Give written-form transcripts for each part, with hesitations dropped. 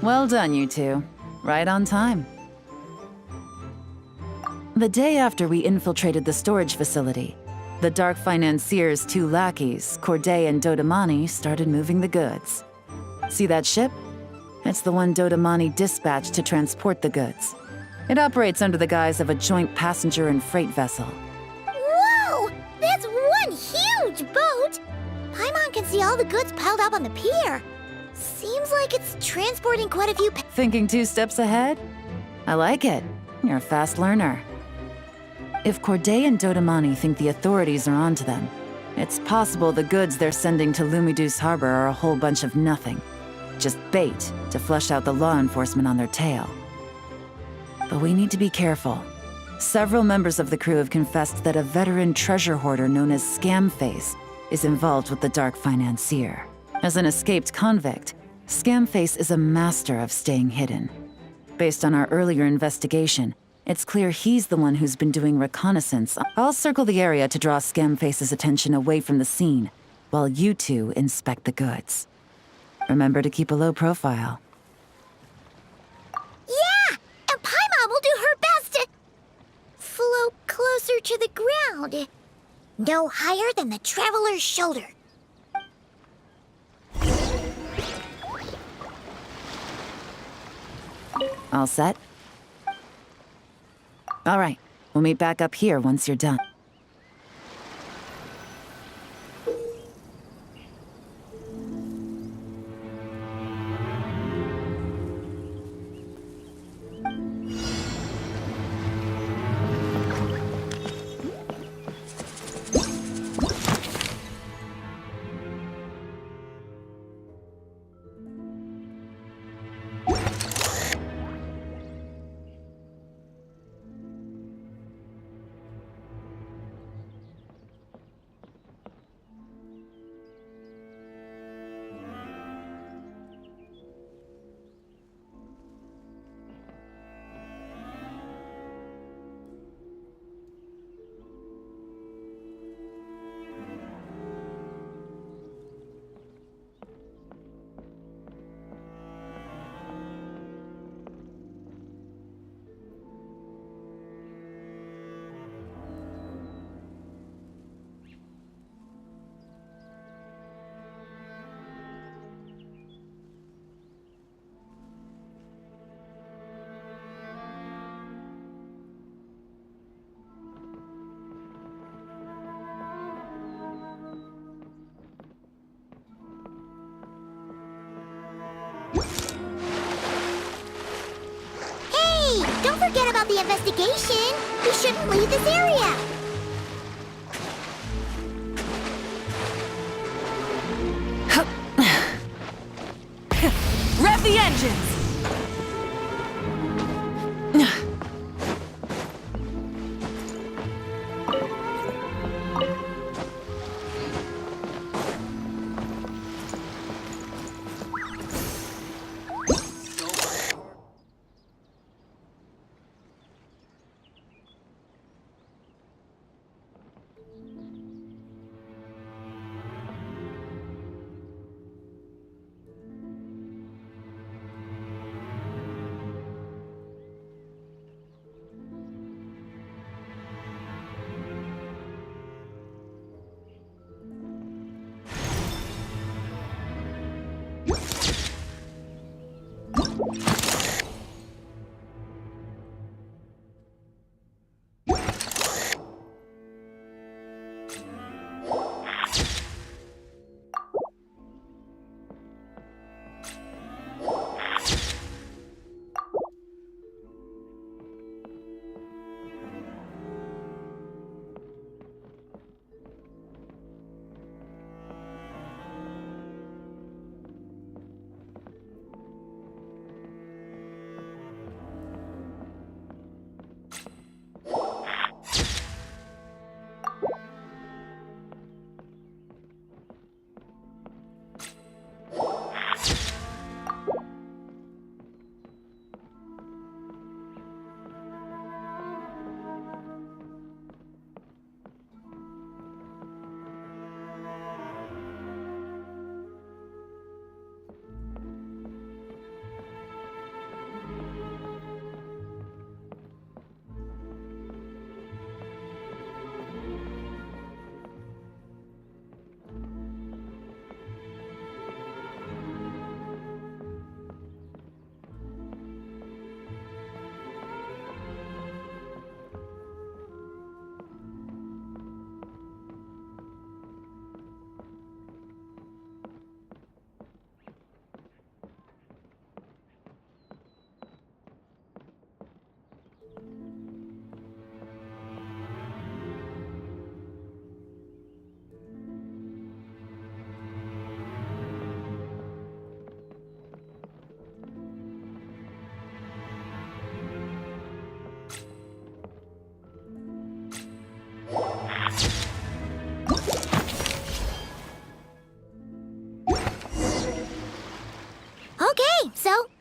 Well done, you two. Right on time. The day after we infiltrated the storage facility, the Dark Financier's two lackeys, Corday and Dodamani, started moving the goods. See that ship? It's the one Dodamani dispatched to transport the goods. It operates under the guise of a joint passenger and freight vessel. Whoa! That's one huge boat! Paimon can see all the goods piled up on the pier. Seems like it's transporting quite a few Thinking 2 steps ahead? I like it. You're a fast learner. If Corday and Dodamani think the authorities are onto them, it's possible the goods they're sending to Lumidus Harbor are a whole bunch of nothing. Just bait to flush out the law enforcement on their tail. But we need to be careful. Several members of the crew have confessed that a veteran treasure hoarder known as Scamface is involved with the Dark Financier. As an escaped convict, Scamface is a master of staying hidden. Based on our earlier investigation, it's clear he's the one who's been doing reconnaissance. I'll circle the area to draw Scamface's attention away from the scene, while you two inspect the goods. Remember to keep a low profile. Yeah! And Paimon will do her best to float closer to the ground. No higher than the traveler's shoulder. All set? All right, we'll meet back up here once you're done. Hey, don't forget about the investigation. We shouldn't leave this area. Rev the engines!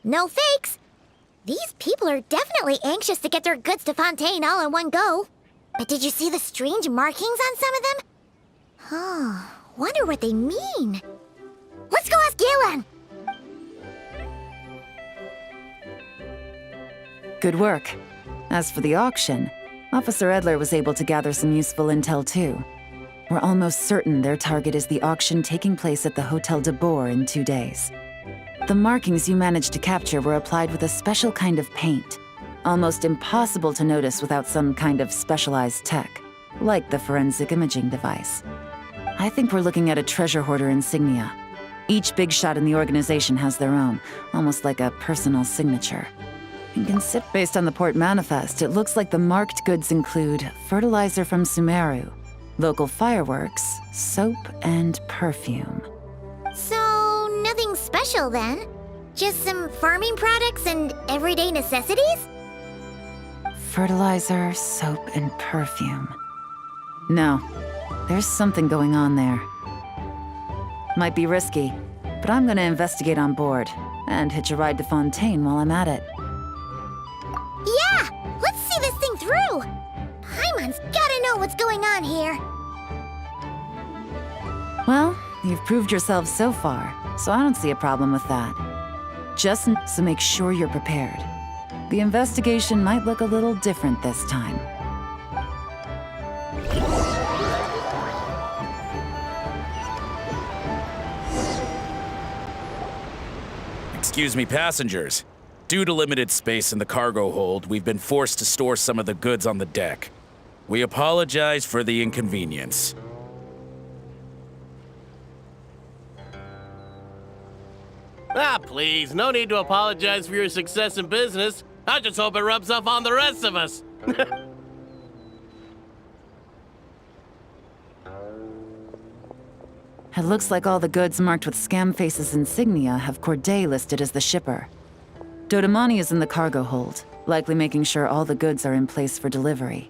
No fakes. These people are definitely anxious to get their goods to Fontaine all in one go. But did you see the strange markings on some of them? Oh, wonder what they mean. Let's go ask Yelan! Good work. As for the auction, Officer Edler was able to gather some useful intel too. We're almost certain their target is the auction taking place at the Hotel de Boer in 2 days. The markings you managed to capture were applied with a special kind of paint, almost impossible to notice without some kind of specialized tech, like the forensic imaging device. I think we're looking at a treasure hoarder insignia. Each big shot in the organization has their own, almost like a personal signature. Based on the port manifest, it looks like the marked goods include fertilizer from Sumeru, local fireworks, soap, and perfume. So, nothing special then? Just some farming products and everyday necessities? Fertilizer, soap, and perfume. No, there's something going on there. Might be risky, but I'm gonna investigate on board, and hitch a ride to Fontaine while I'm at it. Yeah! Let's see this thing through! Paimon's gotta know what's going on here. Well, you've proved yourself so far, so I don't see a problem with that. Just so make sure you're prepared. The investigation might look a little different this time. Excuse me, passengers. Due to limited space in the cargo hold, we've been forced to store some of the goods on the deck. We apologize for the inconvenience. Ah, please, no need to apologize for your success in business. I just hope it rubs off on the rest of us. It looks like all the goods marked with Scamface's insignia have Corday listed as the shipper. Dodamani is in the cargo hold, likely making sure all the goods are in place for delivery.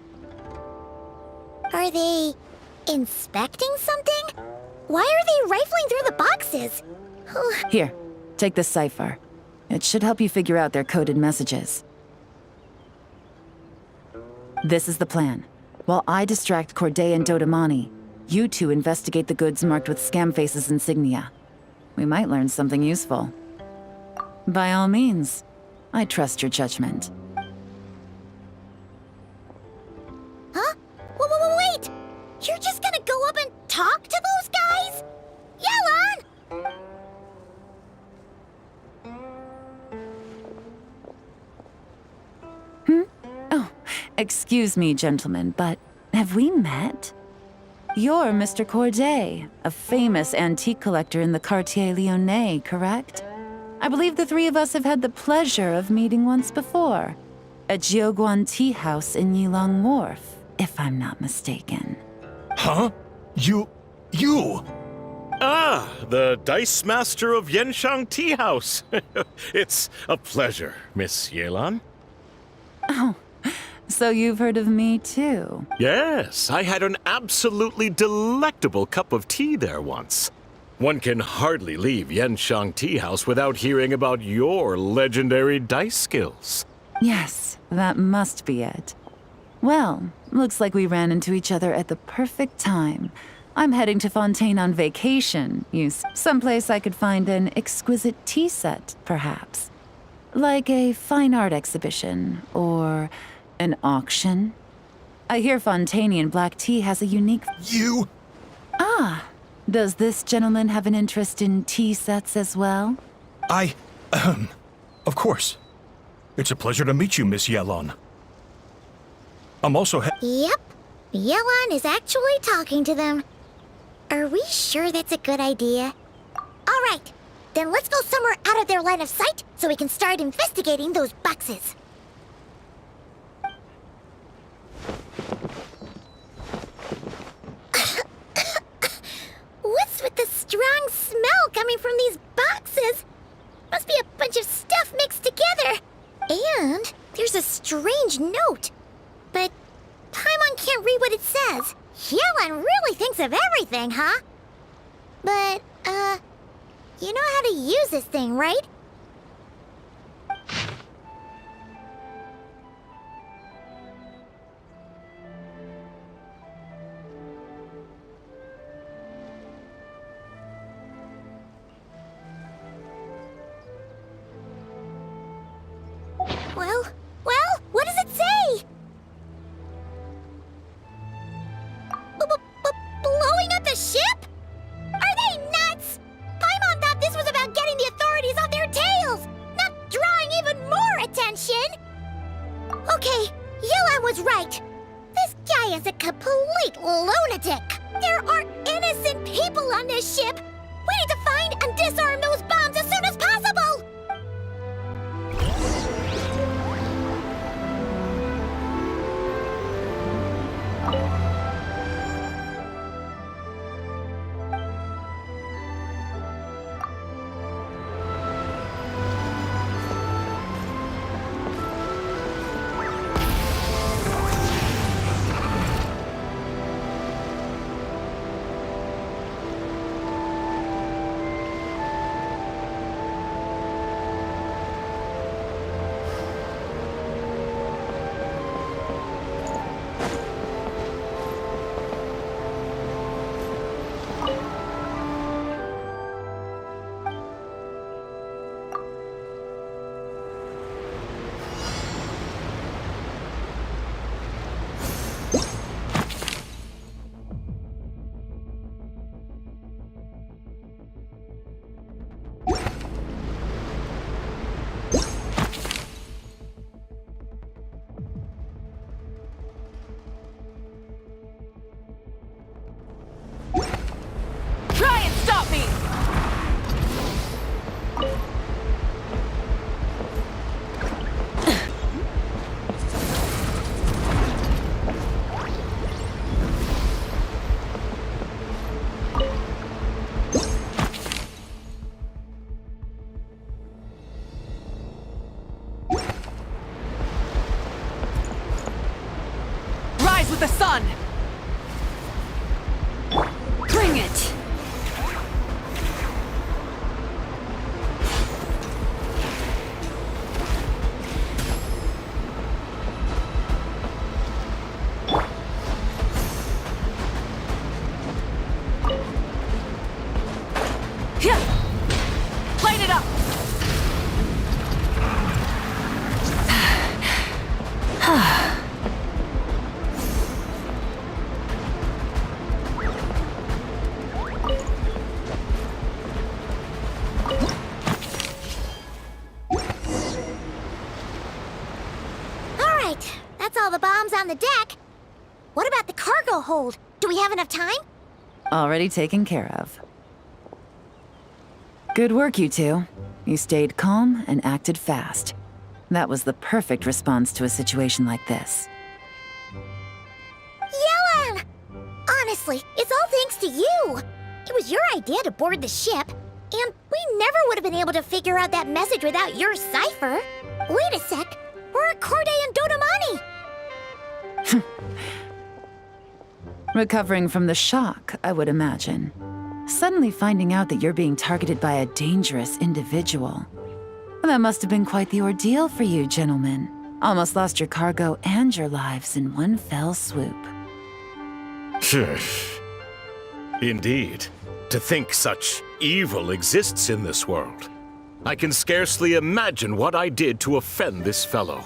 Are they inspecting something? Why are they rifling through the boxes? Here, take this cipher. It should help you figure out their coded messages. This is the plan. While I distract Corday and Dodamani, you two investigate the goods marked with Scamface's insignia. We might learn something useful. By all means, I trust your judgment. Huh? Wait! You're just gonna go up and talk to those guys? Yelan! Oh, excuse me, gentlemen, but have we met? You're Mr. Corday, a famous antique collector in the Quartier Lyonnais, correct? I believe the three of us have had the pleasure of meeting once before. At Jiuguan Tea House in Yilong Wharf, if I'm not mistaken. Huh? You... Ah, the Dice Master of Yenshang Tea House. It's a pleasure, Miss Yelan. Oh, so you've heard of me too? Yes, I had an absolutely delectable cup of tea there once. One can hardly leave Yenshang Tea House without hearing about your legendary dice skills. Yes, that must be it. Well, looks like we ran into each other at the perfect time. I'm heading to Fontaine on vacation, someplace I could find an exquisite tea set, perhaps. Like a fine art exhibition, or an auction. I hear Fontainian black tea has a unique... You... Ah, does this gentleman have an interest in tea sets as well? Of course. It's a pleasure to meet you, Miss Yelan. I'm also Yep. Yelan is actually talking to them. Are we sure that's a good idea? All right. Then let's go somewhere out of their line of sight so we can start investigating those boxes. What's with the strong smell coming from these boxes? Must be a bunch of stuff mixed together. And there's a strange note. But Paimon can't read what it says. Yelan really thinks of everything, huh? But, you know how to use this thing, right? complete lunatic! There are innocent people on this ship! We need to find and disarm those bombs as soon as possible! Try and stop me! Rise with the sun! Bring it! Here! Light it up! Alright, that's all the bombs on the deck. What about the cargo hold? Do we have enough time? Already taken care of. Good work, you two. You stayed calm and acted fast. That was the perfect response to a situation like this. Yelan! Honestly, it's all thanks to you. It was your idea to board the ship, and we never would have been able to figure out that message without your cipher. Wait a sec, we're at Corday and Dodamani. Recovering from the shock, I would imagine. Suddenly finding out that you're being targeted by a dangerous individual. That must have been quite the ordeal for you, gentlemen. Almost lost your cargo and your lives in one fell swoop. Indeed. To think such evil exists in this world. I can scarcely imagine what I did to offend this fellow.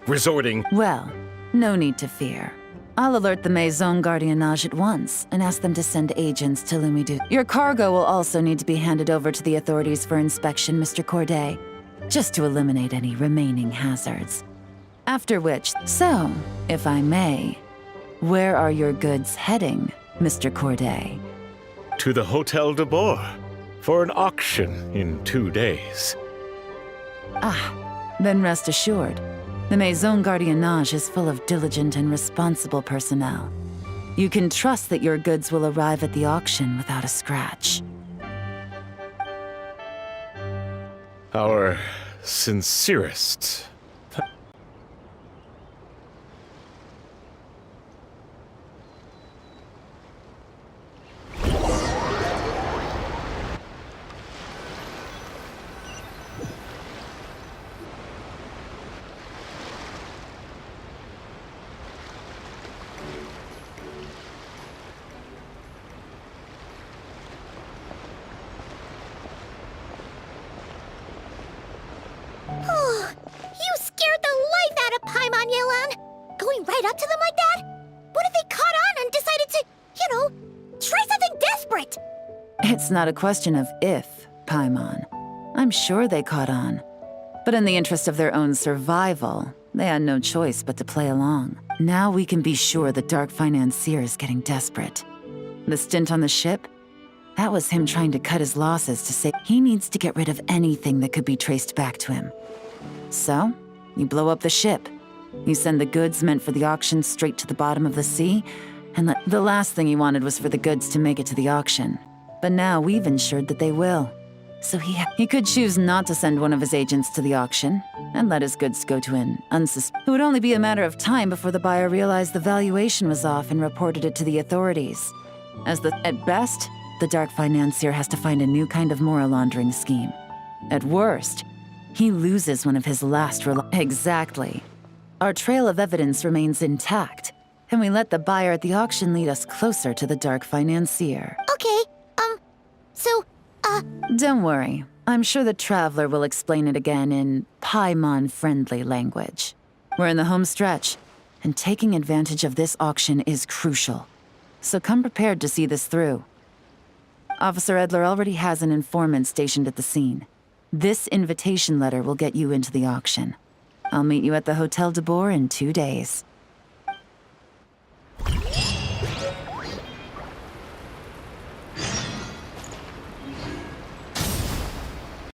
Resorting... Well, no need to fear. I'll alert the Maison Gardiennage at once and ask them to send agents to Lumidu. Your cargo will also need to be handed over to the authorities for inspection, Mr. Corday, just to eliminate any remaining hazards. After which, so, if I may, where are your goods heading, Mr. Corday? to the Hotel de Boer for an auction in 2 days. Ah, then rest assured. The Maison Gardiennage is full of diligent and responsible personnel. You can trust that your goods will arrive at the auction without a scratch. Our sincerest. You scared the life out of Paimon, Yelan! Going right up to them like that? What if they caught on and decided to, try something desperate? It's not a question of if, Paimon. I'm sure they caught on. But in the interest of their own survival, they had no choice but to play along. Now we can be sure the dark financier is getting desperate. The stint on the ship? That was him trying to cut his losses to say he needs to get rid of anything that could be traced back to him. So, you blow up the ship. You send the goods meant for the auction straight to the bottom of the sea, and the last thing he wanted was for the goods to make it to the auction. But now we've ensured that they will. So he could choose not to send one of his agents to the auction and let his goods go to an It would only be a matter of time before the buyer realized the valuation was off and reported it to the authorities. At best, the dark financier has to find a new kind of money laundering scheme. At worst, he loses one of his last Exactly. Our trail of evidence remains intact, and we let the buyer at the auction lead us closer to the dark financier. Okay, so, Don't worry. I'm sure the Traveler will explain it again in Paimon-friendly language. We're in the home stretch, and taking advantage of this auction is crucial. So come prepared to see this through. Officer Edler already has an informant stationed at the scene. This invitation letter will get you into the auction. I'll meet you at the Hotel de Boer in 2 days.